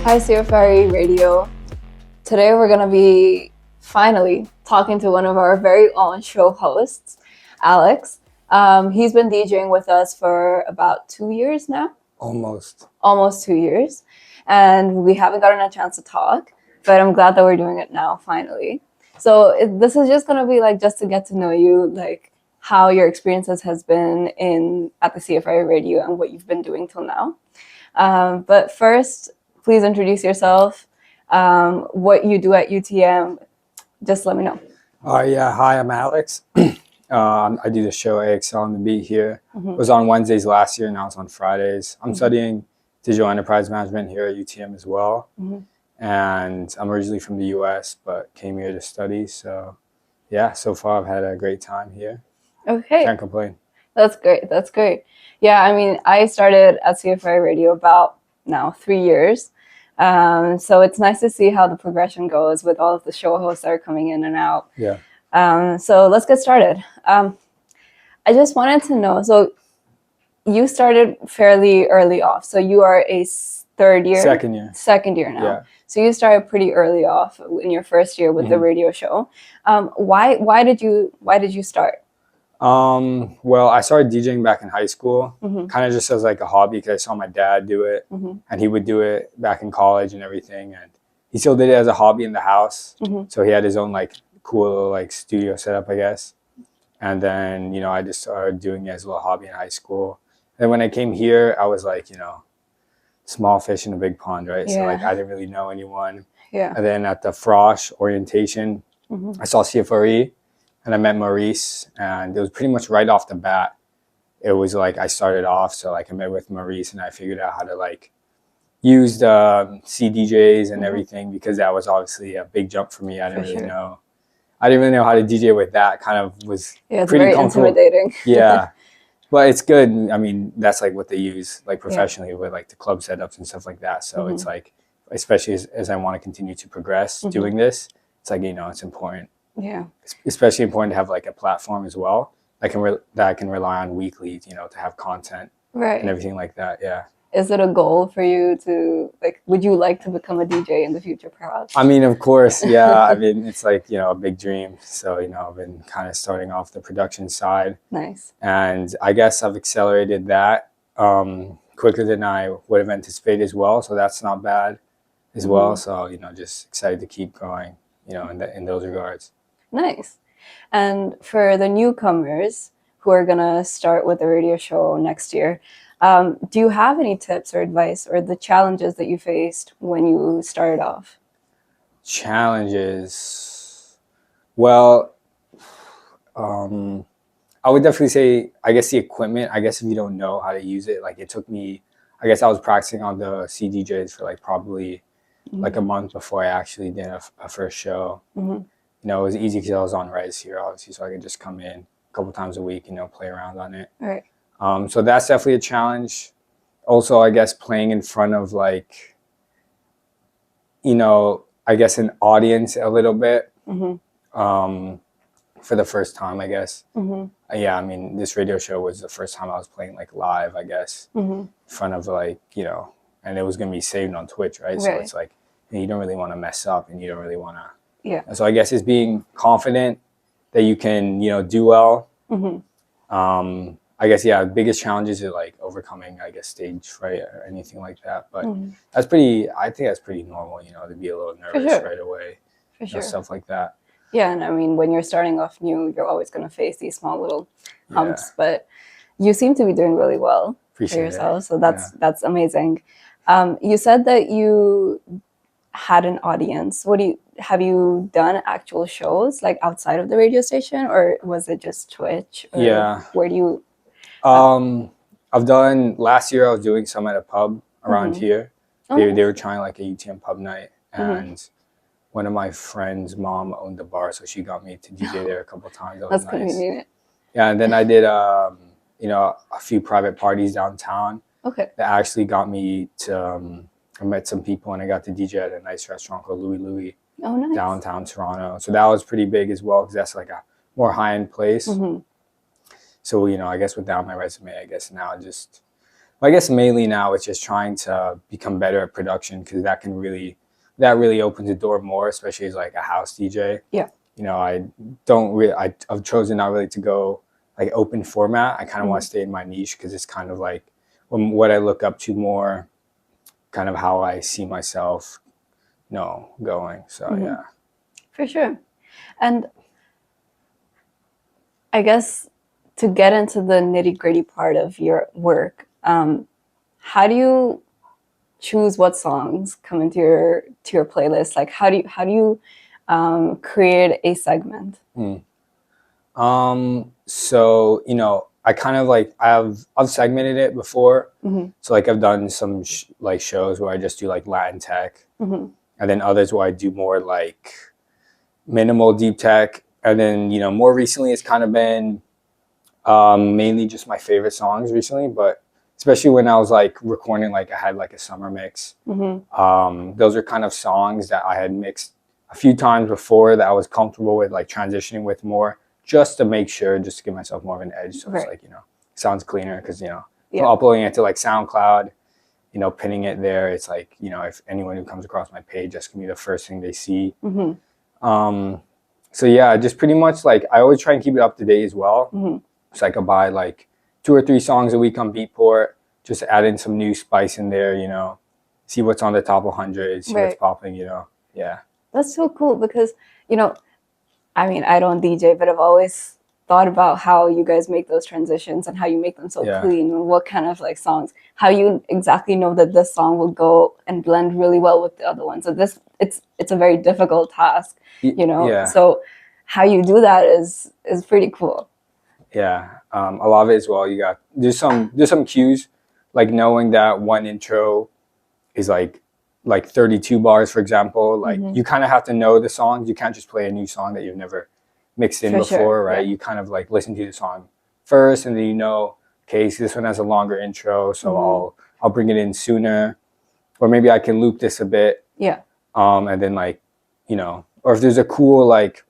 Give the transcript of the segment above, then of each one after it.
Hi, CFRE Radio. Today we're going to be finally talking to one of our very own show hosts, Alex. He's been DJing with us for about 2 years now. Almost 2 years. And we haven't gotten a chance to talk, but I'm glad that we're doing it now, finally. So this is just going to be like just to get to know you, like how your experiences has been at the CFRE Radio and what you've been doing till now. But first, please introduce yourself, what you do at UTM. Just let me know. Hi, I'm Alex. I do the show AxL on the beat here. It was on Wednesdays last year, now it's on Fridays. I'm studying digital enterprise management here at UTM as well. And I'm originally from the US, but came here to study. So yeah, so far I've had a great time here. Okay. Can't complain. That's great. Yeah, I mean, I started at CFRE Radio about now 3 years. So it's nice to see how the progression goes with all of the show hosts that are coming in and out. Yeah. So let's get started. I just wanted to know, so you started fairly early off. So you are a third year? Second year now. Yeah. So you started pretty early off in your first year with the radio show. Why did you start? Well, I started DJing back in high school, kind of just as like a hobby because I saw my dad do it, and he would do it back in college and everything, and he still did it as a hobby in the house. So he had his own like cool like studio setup, I guess. And then I just started doing it as a little hobby in high school. And when I came here, I was like small fish in a big pond, right? Yeah. So like I didn't really know anyone. Yeah. And then at the Frosh orientation, I saw CFRE. And I met Maurice, and it was pretty much right off the bat. It was like I started off, so like I met with Maurice, and I figured out how to like use the CDJs and everything, because that was obviously a big jump for me. I didn't really know. I didn't really know how to DJ with that. Kind of was it's pretty very intimidating. Yeah, but it's good. I mean, that's like what they use like professionally with like the club setups and stuff like that. So it's like, especially as I want to continue to progress doing this, it's like it's important. Yeah, especially important to have like a platform as well that I can rely on weekly, to have content and everything like that. Yeah. Is it a goal for you to like? Would you like to become a DJ in the future, perhaps? I mean, of course, yeah. I mean, it's like a big dream. So I've been kind of starting off the production side. Nice. And I guess I've accelerated that quicker than I would have anticipated as well. So that's not bad as well. So just excited to keep going. In those regards. Nice. And for the newcomers who are going to start with the radio show next year, do you have any tips or advice or the challenges that you faced when you started off? Challenges. Well, I would definitely say, I guess the equipment, I guess if you don't know how to use it, like it took me, I guess I was practicing on the CDJs for like probably like a month before I actually did a first show. It was easy because I was on res here, obviously, so I could just come in a couple times a week, play around on it. Right. So that's definitely a challenge. Also, I guess playing in front of like, I guess an audience a little bit for the first time, I guess. Yeah, I mean, this radio show was the first time I was playing like live, I guess, in front of like, and it was going to be saved on Twitch, right? So it's like, you don't really want to mess up and you don't really want to. Yeah. So I guess it's being confident that you can, do well. I guess, the biggest challenges are like overcoming, I guess, stage fright or anything like that. But I think that's pretty normal, to be a little nervous right away. For sure. Stuff like that. Yeah. And I mean, when you're starting off new, you're always going to face these small little humps, but you seem to be doing really well for yourself. So that's amazing. You said that you had an audience. Have you done actual shows like outside of the radio station, or was it just Twitch? Or where do you? I've done, last year I was doing some at a pub around here. They were trying like a UTM pub night, and one of my friends' mom owned the bar, so she got me to DJ there a couple of times. That was nice. Convenient. Yeah, and then I did a few private parties downtown. Okay. That actually got me to. I met some people and I got to DJ at a nice restaurant called Louie downtown Toronto. So that was pretty big as well because that's like a more high-end place. So, I guess without my resume, I guess now just I guess mainly now it's just trying to become better at production, because that really opens the door more, especially as like a house DJ. Yeah. You know, I've chosen not really to go like open format. I kind of want to stay in my niche, because it's kind of like what I look up to more, kind of how I see myself, going. So yeah. For sure. And I guess to get into the nitty-gritty part of your work, how do you choose what songs come into your playlist? Like how do you create a segment? So, I kind of like I've segmented it before. So like I've done some like shows where I just do like Latin tech, and then others where I do more like minimal deep tech, and then more recently it's kind of been mainly just my favorite songs recently. But especially when I was like recording, like I had like a summer mix. Those are kind of songs that I had mixed a few times before that I was comfortable with, like transitioning with more, just to make sure, just to give myself more of an edge. So it's like, sounds cleaner, because, uploading it to like SoundCloud, pinning it there. It's like, if anyone who comes across my page, that's gonna be the first thing they see. So yeah, just pretty much like, I always try and keep it up to date as well. So I could buy like 2 or 3 songs a week on Beatport, just add in some new spice in there, see what's on the top 100, see what's popping, yeah. That's so cool, because, I mean, I don't DJ, but I've always thought about how you guys make those transitions and how you make them so clean, and what kind of like songs, how you exactly know that this song will go and blend really well with the other ones. So it's a very difficult task, So how you do that is pretty cool. Yeah, a lot of it as well. There's some cues, like knowing that one intro is like 32 bars, for example. Like you kind of have to know the songs. You can't just play a new song that you've never mixed in before, right? Yeah. You kind of like listen to the song first, and then okay, so this one has a longer intro, so I'll bring it in sooner, or maybe I can loop this a bit. Yeah. And then like, or if there's a cool like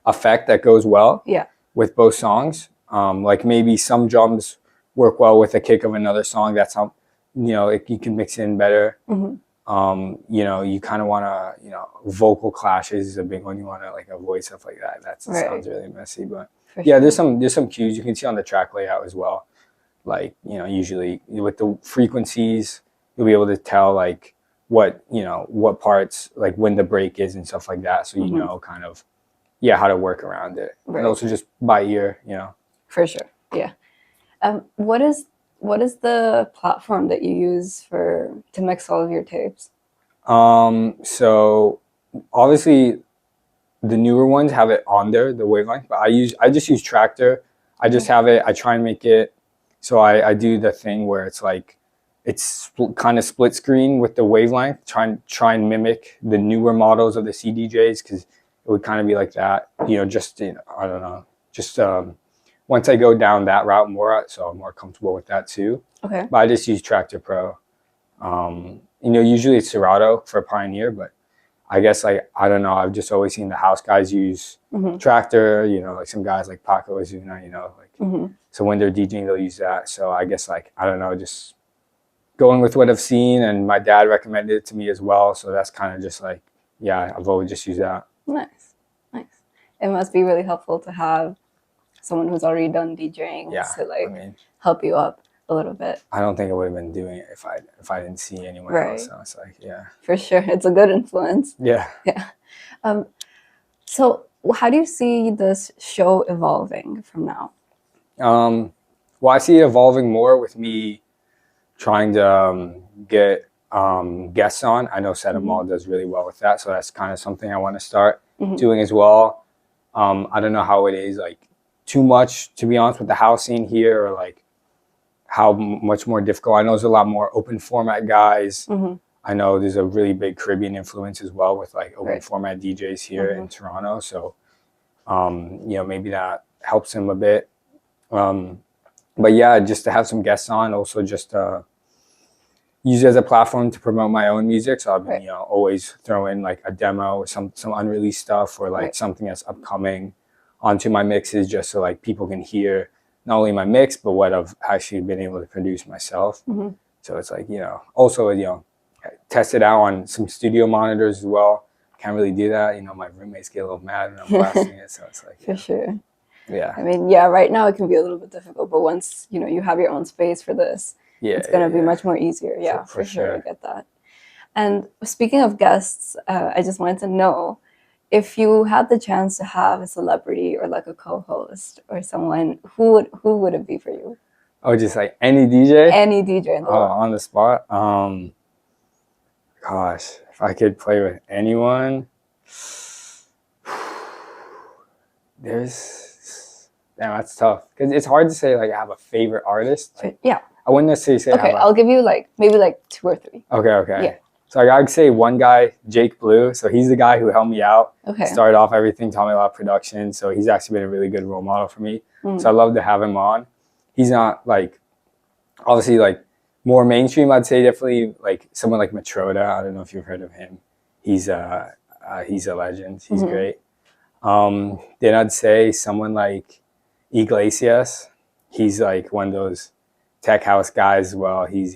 effect that goes well. Yeah. With both songs, like maybe some drums work well with the kick of another song. That's how, you can mix in better. You kind of want to, vocal clashes is a big one. You want to like avoid stuff like that. That sounds really messy, but yeah, there's some cues you can see on the track layout as well. Like, usually with the frequencies, you'll be able to tell like what parts, like when the break is and stuff like that. So, kind of, how to work around it. Right. And also just by ear, For sure. Yeah. What is the platform that you use to mix all of your tapes? So obviously the newer ones have it on there, the wavelength, but I just use Tractor. I just have it. I try and make it so I do the thing where it's like it's kind of split screen with the wavelength, try and mimic the newer models of the CDJs, because it would kind of be like that, just, I don't know, just once I go down that route more, so I'm more comfortable with that too. Okay. But I just use Tractor Pro. Usually it's Serato for Pioneer, but I guess like, I don't know, I've just always seen the house guys use Tractor, like some guys like Paco Azuna, like, so when they're DJing, they'll use that. So I guess like, I don't know, just going with what I've seen, and my dad recommended it to me as well. So that's kind of just like, I've always just used that. Nice. It must be really helpful to have someone who's already done DJing to like help you up a little bit. I don't think I would have been doing it if I didn't see anyone else. So it's like, for sure, it's a good influence. Yeah. So how do you see this show evolving from now? Well, I see it evolving more with me trying to get guests on. I know Sedamal does really well with that, so that's kind of something I want to start doing as well. I don't know how it is like too much, to be honest, with the house scene here, or like how much more difficult. I know there's a lot more open format guys. I know there's a really big Caribbean influence as well with like open format DJs here in Toronto. So, maybe that helps him a bit. But yeah, just to have some guests on, also just use it as a platform to promote my own music. So I've been, always throw in like a demo or some unreleased stuff, or like something that's upcoming onto my mixes, just so like people can hear not only my mix, but what I've actually been able to produce myself. So it's like, you know, also, you know, test it out on some studio monitors as well. Can't really do that. You know, my roommates get a little mad when I'm blasting it. So it's like, For sure. yeah. I mean, yeah, right now it can be a little bit difficult, but once, you know, you have your own space for this, it's going to be much more easier. Yeah, for sure. I get that. And speaking of guests, I just wanted to know if you had the chance to have a celebrity or like a co-host or someone, who would it be for you? Oh, just like any DJ? Any DJ in the world. On the spot? Gosh, if I could play with anyone, that's tough. Because it's hard to say like I have a favorite artist. Yeah. I wouldn't necessarily say okay, I'll give you like maybe like 2 or 3. Okay. Yeah. So I'd say one guy, Jake Blue. So he's the guy who helped me out. Okay. Started off everything, taught me a lot of production. So he's actually been a really good role model for me. So I'd love to have him on. He's not like, obviously like more mainstream. I'd say definitely like someone like Matroda. I don't know if you've heard of him. He's a legend. He's great. Then I'd say someone like Iglesias. He's like one of those tech house guys as well. He's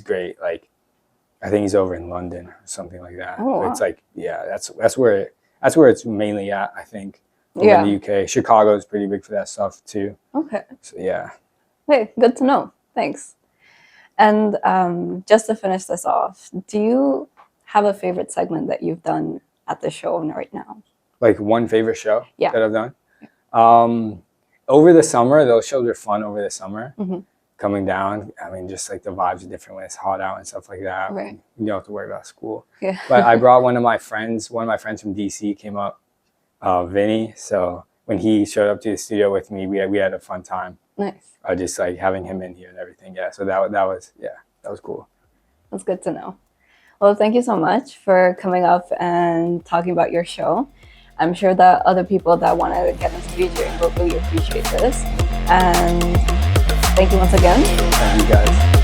great. Like, I think he's over in London or something like that. Oh, wow. It's like, yeah, that's where it's mainly at, I think. Over in the UK. Chicago is pretty big for that stuff too. Okay. So yeah. Hey, good to know. Thanks. And just to finish this off, do you have a favorite segment that you've done at the show right now? Like one favorite show that I've done? Over the summer, those shows are fun over the summer. Coming down, I mean, just like the vibes are different when it's hot out and stuff like that. Right. You don't have to worry about school. Yeah. But I brought one of my friends from DC came up, Vinny. So when he showed up to the studio with me, we had a fun time. Nice. Just like having him in here and everything. Yeah. So that was cool. That's good to know. Well, thank you so much for coming up and talking about your show. I'm sure that other people that want to get into DJing will really appreciate this. And thank you once again. Thank you guys.